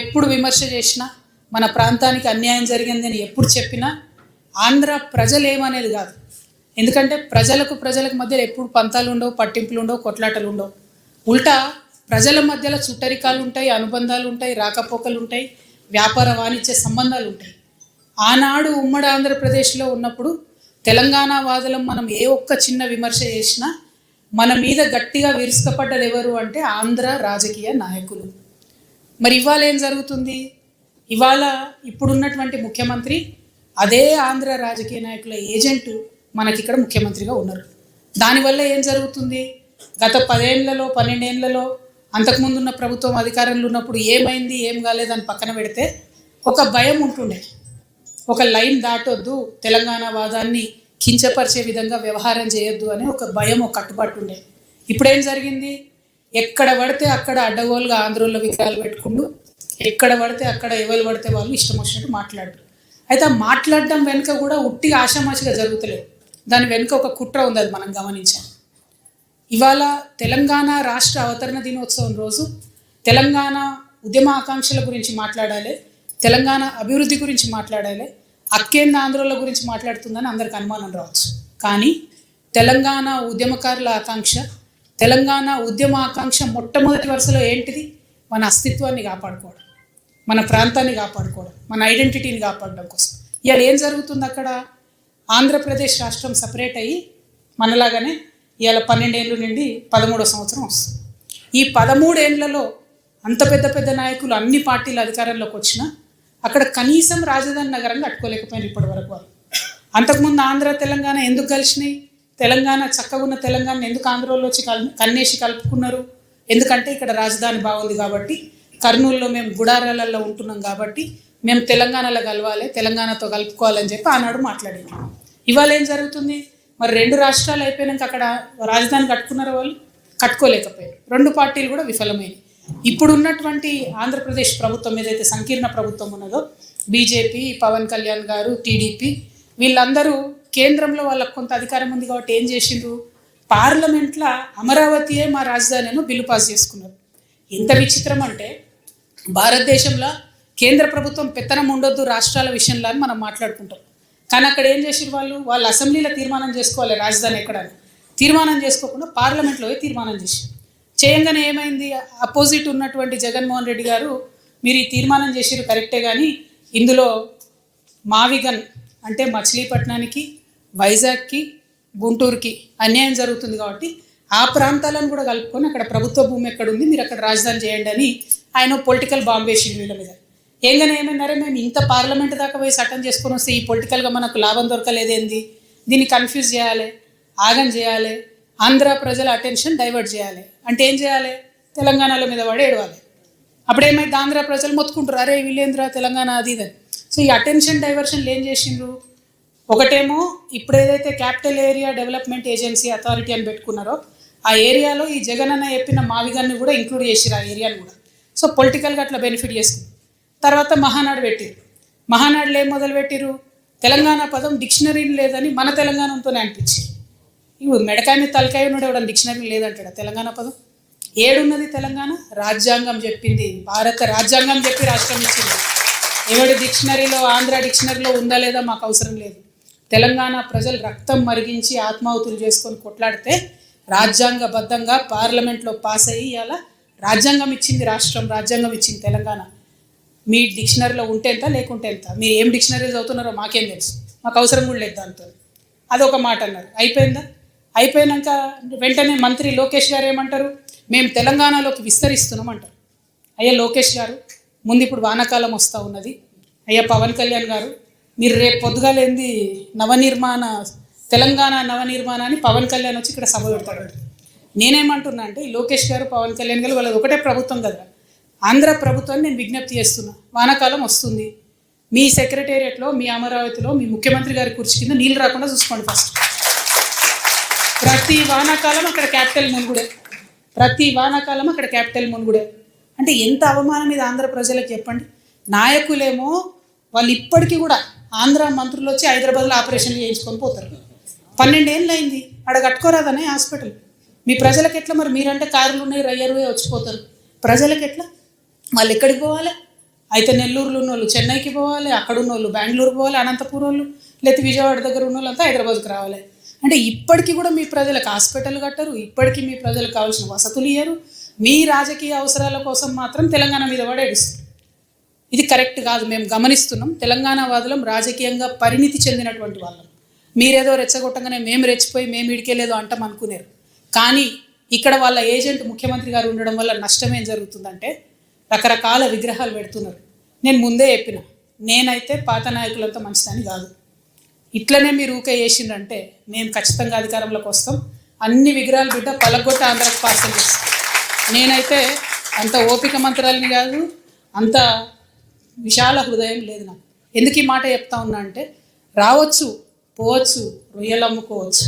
ఎప్పుడు విమర్శ చేసినా, మన ప్రాంతానికి అన్యాయం జరిగిందని ఎప్పుడు చెప్పినా ఆంధ్ర ప్రజలు ఏమనేది కాదు. ఎందుకంటే ప్రజలకు మధ్యలో ఎప్పుడు పంతాలు ఉండవు, పట్టింపులు ఉండవు, కొట్లాటలు ఉండవు. ఉల్టా ప్రజల మధ్యలో చుట్టరికాలు ఉంటాయి, అనుబంధాలు ఉంటాయి, రాకపోకలు ఉంటాయి, వ్యాపార వాణిజ్య సంబంధాలు ఉంటాయి. ఆనాడు ఉమ్మడి ఆంధ్రప్రదేశ్లో ఉన్నప్పుడు తెలంగాణ వాదులం మనం ఏ ఒక్క చిన్న విమర్శ చేసినా మన మీద గట్టిగా విరుచుకుపడ్డది ఎవరు అంటే ఆంధ్ర రాజకీయ నాయకులు. మరి ఇవాళ ఏం జరుగుతుంది? ఇవాళ ఇప్పుడున్నటువంటి ముఖ్యమంత్రి అదే ఆంధ్ర రాజకీయ నాయకుల ఏజెంటు మనకి ఇక్కడ ముఖ్యమంత్రిగా ఉన్నారు. దానివల్ల ఏం జరుగుతుంది? గత 10 ఏళ్లలో 12 ఏళ్లలో అంతకుముందు ఉన్న ప్రభుత్వం అధికారంలో ఉన్నప్పుడు ఏమైంది ఏం కాలేదని పక్కన పెడితే ఒక భయం ఉంటుండే. ఒక లైన్ దాటొద్దు, తెలంగాణ వాదాన్ని కించపరిచే విధంగా వ్యవహారం చేయొద్దు అనే ఒక భయం, ఒక కట్టుబాటు ఉండే. ఇప్పుడేం జరిగింది? ఎక్కడ పడితే అక్కడ అడ్డగోలుగా ఆంధ్రోళ్ళ విగ్రహాలు పెట్టుకుంటూ, ఎక్కడ పడితే అక్కడ ఎవరు పడితే వాళ్ళు ఇష్టం వచ్చినట్టు మాట్లాడరు. అయితే ఆ మాట్లాడడం వెనుక కూడా ఉట్టిగా ఆషామాషిగా జరుగుతలేదు. దాని వెనుక ఒక కుట్ర ఉంది, అది మనం గమనించాం. ఇవాళ తెలంగాణ రాష్ట్ర అవతరణ దినోత్సవం రోజు తెలంగాణ ఉద్యమ ఆకాంక్షల గురించి మాట్లాడాలి, తెలంగాణ అభివృద్ధి గురించి మాట్లాడాలి, అక్కేంద్ర ఆంధ్రోళ్ళ గురించి మాట్లాడుతుందని అందరికి అనుమానం రావచ్చు. కానీ తెలంగాణ ఉద్యమకారుల ఆకాంక్ష, తెలంగాణ ఉద్యమ ఆకాంక్ష మొట్టమొదటి వరుసలో ఏంటిది? మన అస్తిత్వాన్ని కాపాడుకోవడం, మన ప్రాంతాన్ని కాపాడుకోవడం, మన ఐడెంటిటీని కాపాడడం కోసం. ఇవాళ ఏం జరుగుతుంది? అక్కడ ఆంధ్రప్రదేశ్ రాష్ట్రం సపరేట్ అయ్యి మనలాగానే ఇవాళ 12 ఏళ్ళ నుండి 13వ సంవత్సరం వస్తుంది. ఈ 13 ఏళ్లలో అంత పెద్ద నాయకులు అన్ని పార్టీల అధికారంలోకి వచ్చినా అక్కడ కనీసం రాజధాని నగరంగా కట్టుకోలేకపోయినారు ఇప్పటి వరకు వాళ్ళు. అంతకుముందు ఆంధ్ర తెలంగాణ ఎందుకు కలిసినాయి? తెలంగాణ చక్కగా ఉన్న తెలంగాణ ఎందుకు ఆంధ్రలో వచ్చి కన్నేసి కలుపుకున్నారు? ఎందుకంటే ఇక్కడ రాజధాని బాగుంది కాబట్టి, కర్నూలులో మేము గుడారాలలో ఉంటున్నాం కాబట్టి మేము తెలంగాణలో కలవాలి, తెలంగాణతో కలుపుకోవాలని చెప్పి ఆనాడు మాట్లాడారు. ఇవాళ ఏం జరుగుతుంది? మరి 2 రాష్ట్రాలు అయిపోయినాక అక్కడ రాజధాని కట్టుకున్నారు వాళ్ళు? కట్టుకోలేకపోయారు. 2 పార్టీలు కూడా విఫలమైనవి. ఇప్పుడు ఉన్నటువంటి ఆంధ్రప్రదేశ్ ప్రభుత్వం ఏదైతే సంకీర్ణ ప్రభుత్వం ఉన్నదో, బీజేపీ, పవన్ కళ్యాణ్ గారు, టీడీపీ, వీళ్ళందరూ కేంద్రంలో వాళ్ళకు కొంత అధికారం ఉంది కాబట్టి ఏం చేసిండ్రు? పార్లమెంట్లో అమరావతియే మా రాజధాని అని బిల్లు పాస్ చేసుకున్నారు. ఎంత విచిత్రం అంటే, భారతదేశంలో కేంద్ర ప్రభుత్వం పెత్తనం ఉండొద్దు రాష్ట్రాల విషయంలో అని మనం మాట్లాడుకుంటాం. కానీ అక్కడ ఏం చేసిరు? వాళ్ళు అసెంబ్లీలో తీర్మానం చేసుకోవాలి రాజధాని ఎక్కడని. తీర్మానం చేసుకోకుండా పార్లమెంట్లో తీర్మానం చేశారు. చేయంగానే ఏమైంది? అపోజిట్ ఉన్నటువంటి జగన్మోహన్ రెడ్డి గారు, మీరు ఈ తీర్మానం చేసిరు కరెక్టే, కానీ ఇందులో మావిగన్ అంటే మచిలీపట్నానికి, వైజాగ్కి, గుంటూరుకి అన్యాయం జరుగుతుంది కాబట్టి ఆ ప్రాంతాలను కూడా కలుపుకొని అక్కడ ప్రభుత్వ భూమి ఎక్కడుంది, మీరు అక్కడ రాజధాని చేయండి అని ఆయన పొలిటికల్ బాంబ్ వేసిండు వీళ్ళ మీద. ఏంగానే ఏమన్నారే, మేము ఇంత పార్లమెంట్ దాకా పోయి చట్టం చేసుకొని వస్తే ఈ పొలిటికల్గా మనకు లాభం దొరకలేదేంది, దీన్ని కన్ఫ్యూజ్ చేయాలి, ఆగం చేయాలి, ఆంధ్ర ప్రజల అటెన్షన్ డైవర్ట్ చేయాలి అంటే ఏం చేయాలి? తెలంగాణల మీద పడి ఏడవాలి. అప్పుడేమైతే ఆంధ్ర ప్రజలు మొత్తుకుంటారు, అరే వీళ్ళేంద్ర తెలంగాణ అది ఇదని. సో ఈ అటెన్షన్ డైవర్షన్లు ఏం చేసిండ్రు? ఒకటేమో ఇప్పుడు ఏదైతే capital area development agency authority అని పెట్టుకున్నారో ఆ ఏరియాలో ఈ జగన్ అన్న చెప్పిన మావిగాన్ని కూడా ఇంక్లూడ్ చేసిరు, ఆ ఏరియాని కూడా. సో పొలిటికల్గా అట్లా బెనిఫిట్ చేసుకుంది. తర్వాత మహానాడు పెట్టిరు. మహానాడులో ఏం మొదలు పెట్టిరు? తెలంగాణ పదం డిక్షనరీని లేదని మన తెలంగాణతోనే అనిపించింది. ఇవి మెడకాయ మీద తలకాయ ఉన్నాడు, ఎవడని డిక్షనరీ లేదంటాడు తెలంగాణ పదం. ఏడున్నది తెలంగాణ? రాజ్యాంగం చెప్పింది, భారత రాజ్యాంగం చెప్పి రాష్ట్రం ఇచ్చింది. ఎవడి డిక్షనరీలో, ఆంధ్ర డిక్షనరీలో ఉందా లేదా మాకు అవసరం లేదు. తెలంగాణ ప్రజలు రక్తం మరిగించి ఆత్మాహుతులు చేసుకొని కొట్లాడితే రాజ్యాంగబద్ధంగా పార్లమెంట్లో పాస్ అయ్యి అలా రాజ్యాంగం ఇచ్చింది రాష్ట్రం, రాజ్యాంగం ఇచ్చింది తెలంగాణ. మీ డిక్షనరీలో ఉంటే ఎంత, లేకుంటే ఎంత, మీరు ఏం డిక్షనరీ చదువుతున్నారో మాకేం తెలుసు, మాకు అవసరం కూడా లేదు దాంతో. అదొక మాట అన్నారు. అయిపోయిందా? అయిపోయినాక వెంటనే మంత్రి లోకేష్ గారు ఏమంటారు? మేము తెలంగాణలోకి విస్తరిస్తున్నాం అంటారు. అయ్యా లోకేష్ గారు, ముందు ఇప్పుడు వానాకాలం వస్తూ ఉన్నది. అయ్యా పవన్ కళ్యాణ్ గారు, మీరు రేపు పొద్దుగాలేంది తెలంగాణ నవనిర్మాణాన్ని పవన్ కళ్యాణ్ వచ్చి ఇక్కడ సభ పెడతాడు. నేనేమంటున్నా అంటే, లోకేష్ గారు పవన్ కళ్యాణ్ గారు వాళ్ళది ఒకటే ప్రభుత్వం కదా, ఆంధ్ర ప్రభుత్వాన్ని నేను విజ్ఞప్తి చేస్తున్నా, వానాకాలం వస్తుంది, మీ సెక్రటేరియట్లో, మీ అమరావతిలో, మీ ముఖ్యమంత్రి గారి కుర్చీ కింద నీళ్ళు రాకుండా చూసుకోండి. ఫస్ట్ ప్రతి వానాకాలం అక్కడ క్యాపిటల్ మునుగుడే, ప్రతి వానాకాలం అక్కడ క్యాపిటల్ మునుగుడే. అంటే ఎంత అవమానం ఇది ఆంధ్ర ప్రజలకు చెప్పండి. నాయకులేమో వాళ్ళు ఇప్పటికీ కూడా ఆంధ్ర మంత్రులు వచ్చి హైదరాబాద్లో ఆపరేషన్లు చేయించుకొని పోతారు. 12 ఏళ్ళు అయింది, ఆడ కట్టుకోరాదనే హాస్పిటల్. మీ ప్రజలకు ఎట్లా? మరి మీరంటే కార్లు ఉన్నాయి, రయ్యరువే వచ్చిపోతారు. ప్రజలకు ఎట్లా? వాళ్ళు ఎక్కడికి పోవాలి? అయితే నెల్లూరులో ఉన్న వాళ్ళు చెన్నైకి పోవాలి, అక్కడ ఉన్న వాళ్ళు బెంగళూరు పోవాలి, అనంతపురం వాళ్ళు, లేకపోతే విజయవాడ దగ్గర ఉన్న వాళ్ళంతా హైదరాబాద్కి రావాలి. అంటే ఇప్పటికీ కూడా మీ ప్రజలకు హాస్పిటల్ కట్టరు, ఇప్పటికీ మీ ప్రజలకు కావాల్సిన వసతులు ఇయ్యరు. మీ రాజకీయ అవసరాల కోసం మాత్రం తెలంగాణ మీద పడేడుస్తారు. ఇది కరెక్ట్ కాదు. మేము గమనిస్తున్నాం. తెలంగాణ వాదులం రాజకీయంగా పరిణితి చెందినటువంటి వాళ్ళం. మీరేదో రెచ్చగొట్టంగానే మేము రెచ్చిపోయి మేము ఇడికేలేదో అంటాం అనుకునేరు. కానీ ఇక్కడ వాళ్ళ ఏజెంట్ ముఖ్యమంత్రి గారు ఉండడం వల్ల నష్టం ఏం జరుగుతుందంటే రకరకాల విగ్రహాలు పెడుతున్నారు. నేను ముందే చెప్పిన, నేనైతే పాత నాయకులంతా మంచిదని కాదు. ఇట్లనే మీరు ఊకే చేసిండ్రంటే మేము ఖచ్చితంగా అధికారంలోకి వస్తాం. అన్ని విగ్రహాలు బిడ్డ పలగొట్ట ఆంధ్రాకి పార్సల్ చేస్తాం. నేనైతే అంత ఓపిక మంత్రాలని కాదు, అంత విశాల హృదయం లేదు నాకు. ఎందుకు ఈ మాట చెప్తా ఉన్నా అంటే రావచ్చు పోవచ్చు, రొయ్యలు అమ్ముకోవచ్చు,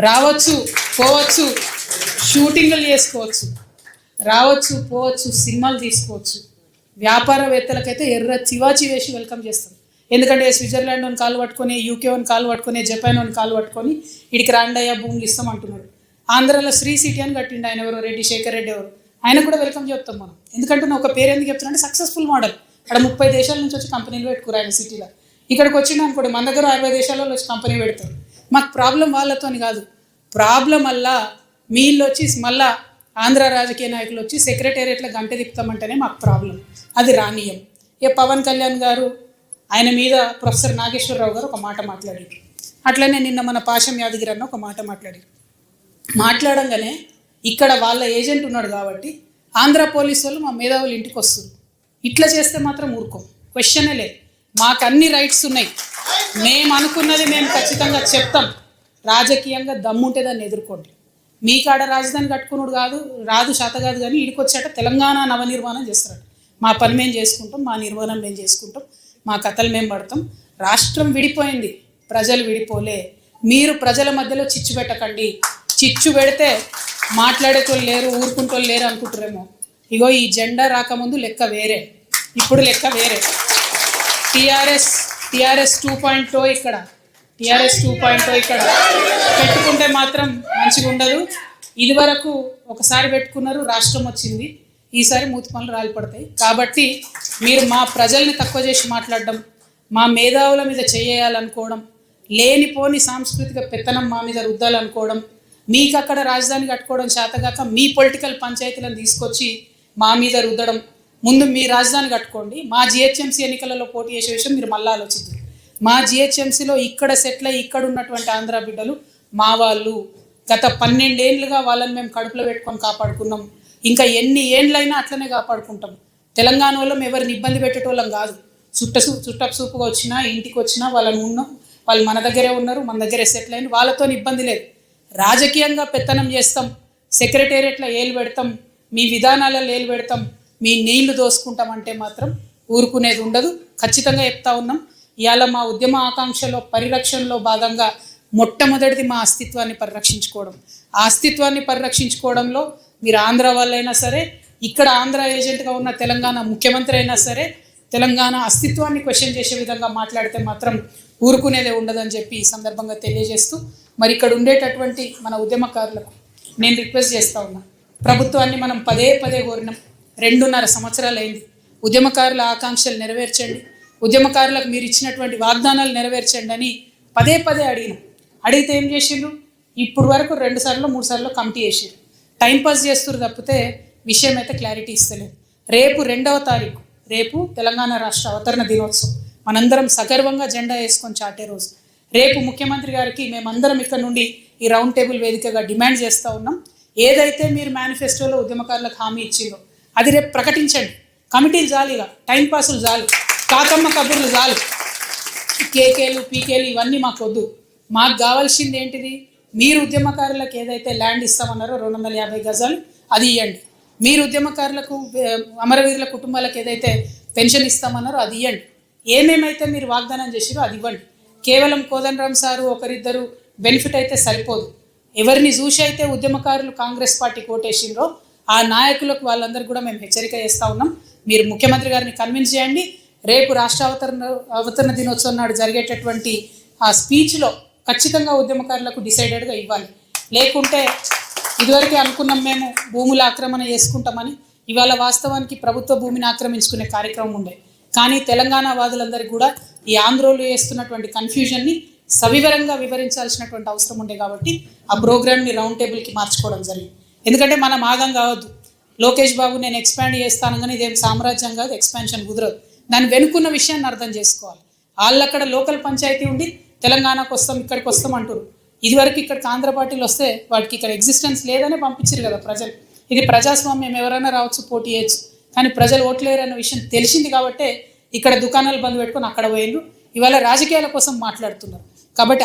రావచ్చు పోవచ్చు, షూటింగ్లు చేసుకోవచ్చు, రావచ్చు పోవచ్చు, సినిమాలు తీసుకోవచ్చు. వ్యాపారవేత్తలకైతే ఎర్ర చివాచి వేసి వెల్కమ్ చేస్తాం. ఎందుకంటే స్విట్జర్లాండ్ అని కాలు పట్టుకొని, యూకే అని కాలు పట్టుకొని, జపాన్ అని కాలు పట్టుకొని ఇడికి రాండయ్య భూములు ఇస్తాం అంటున్నాడు. ఆంధ్రాలో శ్రీ సిటీ అని కట్టిండు ఆయన, ఎవరో రెడ్డి శేఖర్ రెడ్డి ఎవరు, ఆయన కూడా వెల్కమ్ చెప్తాం మనం. ఎందుకంటే నా ఒక పేరు ఎందుకు చెప్తున్నా అంటే సక్సెస్ఫుల్ మోడల్. అక్కడ 30 దేశాల నుంచి వచ్చి కంపెనీలు పెట్టుకురు ఆయన సిటీలో. ఇక్కడికి వచ్చిండు అనుకోండి, మన దగ్గర 60 దేశాలలో వచ్చి కంపెనీ పెడతారు. మాకు ప్రాబ్లం వాళ్ళతోని కాదు, ప్రాబ్లం వల్ల మీళ్ళు వచ్చి మళ్ళా ఆంధ్ర రాజకీయ నాయకులు వచ్చి సెక్రటేరియట్లో గంట తిప్పుతామంటేనే మాకు ప్రాబ్లం. అది రానీయం. పవన్ కళ్యాణ్ గారు ఆయన మీద ప్రొఫెసర్ నాగేశ్వరరావు గారు ఒక మాట మాట్లాడారు. అట్లనే నిన్న మన పాశం యాదగిరి అన్న ఒక మాట మాట్లాడంగానే ఇక్కడ వాళ్ళ ఏజెంట్ ఉన్నాడు కాబట్టి ఆంధ్ర పోలీసు వాళ్ళు మా మేధావులు ఇంటికి వస్తారు. ఇట్లా చేస్తే మాత్రం ఊరుకోం, క్వశ్చనే లేదు. మాకు అన్ని రైట్స్ ఉన్నాయి. మేము అనుకున్నది మేము ఖచ్చితంగా చెప్తాం. రాజకీయంగా దమ్ముంటే దాన్ని ఎదుర్కోండి. మీ కాడ రాజధాని కట్టుకున్నాడు రాదు శాత కాదు, కానీ ఇడికొచ్చాట తెలంగాణ నవనిర్మాణం చేస్తాడు. మా పని మేము చేసుకుంటాం, మా నిర్మాణం మేము చేసుకుంటాం, మా కథలు మేము పడతాం. రాష్ట్రం విడిపోయింది, ప్రజలు విడిపోలే. మీరు ప్రజల మధ్యలో చిచ్చు పెట్టకండి. చిచ్చు పెడితే మాట్లాడేటోళ్ళు లేరు, ఊరుకుంటోళ్ళు లేరు అనుకుంటారేమో. ఇగో ఈ జెండా రాకముందు లెక్క వేరే, ఇప్పుడు లెక్క వేరే. టీఆర్ఎస్ 2.0 ఇక్కడ, టీఆర్ఎస్ 2.0 ఇక్కడ పెట్టుకుంటే మాత్రం మంచిగా ఉండదు. ఇదివరకు ఒకసారి పెట్టుకున్నారు, రాష్ట్రం వచ్చింది. ఈసారి మూతి పనులు రాలిపడతాయి. కాబట్టి మీరు మా ప్రజల్ని తక్కువ చేసి మాట్లాడడం, మా మేధావుల మీద చేయాలనుకోవడం, లేనిపోని సాంస్కృతిక పెత్తనం మా మీద రుద్దాలనుకోవడం, మీకు అక్కడ రాజధాని కట్టుకోవడం చేతగాక మీ పొలిటికల్ పంచాయతీలను తీసుకొచ్చి మా మీద రుద్దడం. ముందు మీ రాజధాని కట్టుకోండి. మా జిహెచ్ఎంసీ ఎన్నికలలో పోటీ చేసే విషయం మీరు మళ్ళీ ఆలోచిద్దాం. మా జిహెచ్ఎంసీలో ఇక్కడ సెటిల్ అయ్యి ఇక్కడ ఉన్నటువంటి ఆంధ్ర బిడ్డలు మా వాళ్ళు. గత 12 ఏళ్ళుగా వాళ్ళని మేము కడుపులో పెట్టుకొని కాపాడుకున్నాం. ఇంకా ఎన్ని ఏండ్లైనా అట్లనే కాపాడుకుంటాం. తెలంగాణ వాళ్ళం ఎవరిని ఇబ్బంది పెట్టేటోళ్ళం కాదు. చుట్టపు చూపుగా వచ్చినా ఇంటికి వచ్చినా వాళ్ళని ఉన్నాం, వాళ్ళు మన దగ్గరే ఉన్నారు, మన దగ్గరే సెటిల్ అయిన, వాళ్ళతో ఇబ్బంది లేదు. రాజకీయంగా పెత్తనం చేస్తాం, సెక్రటేరియట్లో ఏలు పెడతాం, మీ విధానాలలో ఏలు పెడతాం, మీ నీళ్లు దోసుకుంటామంటే మాత్రం ఊరుకునేది ఉండదు. ఖచ్చితంగా చెప్తా ఉన్నాం. ఇవాళ మా ఉద్యమ ఆకాంక్షలో పరిరక్షణలో భాగంగా మొట్టమొదటిది మా అస్తిత్వాన్ని పరిరక్షించుకోవడం. ఆ అస్తిత్వాన్ని పరిరక్షించుకోవడంలో మీరు ఆంధ్ర వాళ్ళైనా సరే, ఇక్కడ ఆంధ్ర ఏజెంట్గా ఉన్న తెలంగాణ ముఖ్యమంత్రి అయినా సరే, తెలంగాణ అస్తిత్వాన్ని క్వశ్చన్ చేసే విధంగా మాట్లాడితే మాత్రం ఊరుకునేదే ఉండదని చెప్పి ఈ సందర్భంగా తెలియజేస్తూ, మరి ఇక్కడ ఉండేటటువంటి మన ఉద్యమకారులకు నేను రిక్వెస్ట్ చేస్తూ ఉన్నా. ప్రభుత్వాన్ని మనం పదే కోరినాం. 2.5 సంవత్సరాలు అయింది. ఉద్యమకారుల ఆకాంక్షలు నెరవేర్చండి, ఉద్యమకారులకు మీరు ఇచ్చినటువంటి వాగ్దానాలు నెరవేర్చండి అని పదే అడిగినాం. అడిగితే ఏం చేసిండ్రు? ఇప్పుడు వరకు 2 సార్లు 3 సార్లు కమిటీ చేసారు. టైంపాస్ చేస్తున్నారు తప్పితే విషయం అయితే క్లారిటీ ఇస్తలేదు. రేపు 2వ తారీఖు, రేపు తెలంగాణ రాష్ట్ర అవతరణ దినోత్సవం. మనందరం సగర్వంగా జెండా వేసుకొని చాటే రోజు. రేపు ముఖ్యమంత్రి గారికి మేమందరం ఇక్కడ నుండి ఈ రౌండ్ టేబుల్ వేదికగా డిమాండ్ చేస్తూ ఉన్నాం. ఏదైతే మీరు మేనిఫెస్టోలో ఉద్యమకారులకు హామీ ఇచ్చిందో అది రేపు ప్రకటించండి. కమిటీలు చాలు, ఇక టైంపాసులు చాలు, కాకమ్మ కబుర్లు చాలు, కేకేలు పీకేలు ఇవన్నీ మాకు వద్దు. మాకు కావాల్సింది ఏంటిది? మీరు ఉద్యమకారులకు ఏదైతే ల్యాండ్ ఇస్తామన్నారో 250 గజాలు అది ఇవ్వండి. మీరు ఉద్యమకారులకు అమరవీరుల కుటుంబాలకు ఏదైతే పెన్షన్ ఇస్తామన్నారో అది ఇవ్వండి. ఏమేమైతే మీరు వాగ్దానం చేసిరో అది ఇవ్వండి. కేవలం కోదండరామ్ సారు ఒకరిద్దరు బెనిఫిట్ అయితే సరిపోదు. ఎవరిని చూసి అయితే ఉద్యమకారులు కాంగ్రెస్ పార్టీ కోటేసిండ్రో ఆ నాయకులకు వాళ్ళందరూ కూడా మేము హెచ్చరిక చేస్తూ ఉన్నాం. మీరు ముఖ్యమంత్రి గారిని కన్విన్స్ చేయండి. రేపు రాష్ట్ర అవతరణ దినోత్సవం నాడు జరిగేటటువంటి ఆ స్పీచ్లో ఖచ్చితంగా ఉద్యమకారులకు డిసైడెడ్గా ఇవ్వాలి. లేకుంటే ఇదివరకే అనుకున్నాం మేము భూముల ఆక్రమణ చేసుకుంటామని, ఇవాళ వాస్తవానికి ప్రభుత్వ భూమిని ఆక్రమించుకునే కార్యక్రమం ఉండే. కానీ తెలంగాణ వాదులందరికీ కూడా ఈ ఆంధ్రోలు వేస్తున్నటువంటి కన్ఫ్యూజన్ని సవివరంగా వివరించాల్సినటువంటి అవసరం ఉండే కాబట్టి ఆ ప్రోగ్రామ్ని రౌండ్ టేబుల్కి మార్చుకోవడం జరిగింది. ఎందుకంటే మనం ఆగం కావద్దు. లోకేష్ బాబు నేను ఎక్స్పాండ్ చేస్తాను కానీ ఇదేం సామ్రాజ్యం కాదు, ఎక్స్పాన్షన్ కుదరదు. దాని వెనుకున్న విషయాన్ని అర్థం చేసుకోవాలి. వాళ్ళు అక్కడ లోకల్ పంచాయతీ ఉండి తెలంగాణకు వస్తాం ఇక్కడికి వస్తాం అంటారు. ఇదివరకు ఇక్కడికి ఆంధ్ర పార్టీలు వస్తే వాటికి ఇక్కడ ఎగ్జిస్టెన్స్ లేదనే పంపించారు కదా ప్రజలు. ఇది ప్రజాస్వామ్యం, ఎవరైనా రావచ్చు, పోటీ చేయొచ్చు. కానీ ప్రజలు ఓట్లేరు అన్న విషయం తెలిసింది కాబట్టే ఇక్కడ దుకాణాలు బంద్ పెట్టుకొని అక్కడ పోయిండ్రు. ఇవాళ రాజకీయాల కోసం మాట్లాడుతున్నారు. కాబట్టి